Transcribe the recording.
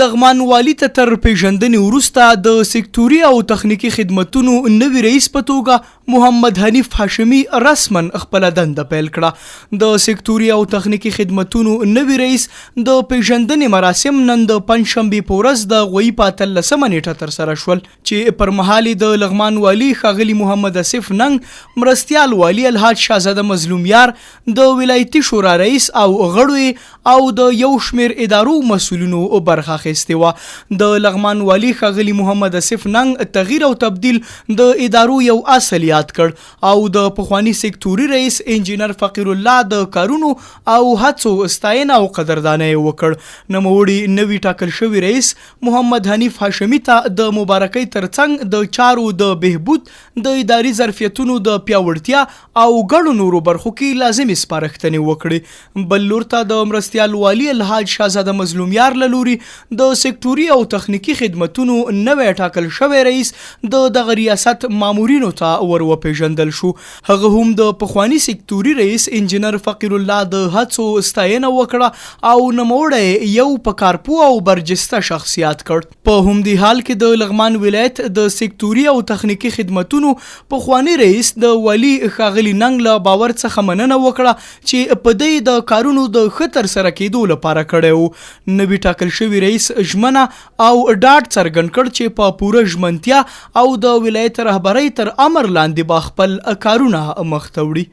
لغمان والي ته تر پیژندنې وروسته د سکتوري او تخنیکی خدمتونو نوي رئیس په توګه محمد حنیف هاشمي رسما خپل دنده پیل کړه. د سکتوري او تخنیکی خدمتونو نوي رئیس د پیژندنې مراسم نن د پنځشنبه په ورځ د غوي په 13 نیټه تر سره شول چې پر مهال د لغمان والي ښاغلي محمد اسف ننګ، مرستیال والي الحاج شاهزاده مظلوم یار، د ولایتي شورا رئیس او غړو او د یو شمیر ادارو مسولینو برخه اخیستې وه. د لغمان والي ښاغلي محمد اسف ننګ تغییر او تبدیل د ادارو یو اصل یاد کړ او د پخوانی سکتوري رئیس انجینر فقیر الله د کارونو او هڅو ستاینه او قدردانه وکړ. نوموړي نوی ټاکل شوی رئیس محمد حنیف هاشمي ته د مبارکۍ ترڅنګ د چارو د بهبود، د اداري ظرفیتونو د پیاوړتیا او ګڼو نورو برخو کې لازمي سپارښتنې وکړي. بل لور ته د مرستیال والي الحاج شاهزاده مظلوم یار له لوري د سکتوري او تخنیکی خدمتونو نوی ټاکل شوی رئیس د دغه ریاست مامورینو ته ور وپیژندل شو. هغه هم د پخوانی سکتوري رئیس انجینر فقیر الله د هڅو ستاینه وکړه او نوموړی یو پکارپو او برجسته شخصیت کړ. په همدې حال کې د لغمان ولایت د سکتوري او تخنیکی خدمتونو پخوانی رئیس د والي ښاغلي ننګ له باور څخه مننه وکړه چې په دې د کارونو د خطر سره کېدو لپاره کړی. نوی ټاکل شوی رئیس ژمنه او ډاډ څرګند کړ چې په پوره ژمنتیا او د ولایت رهبرۍ تر امر لاندې به خپل کارونه مخته وړي.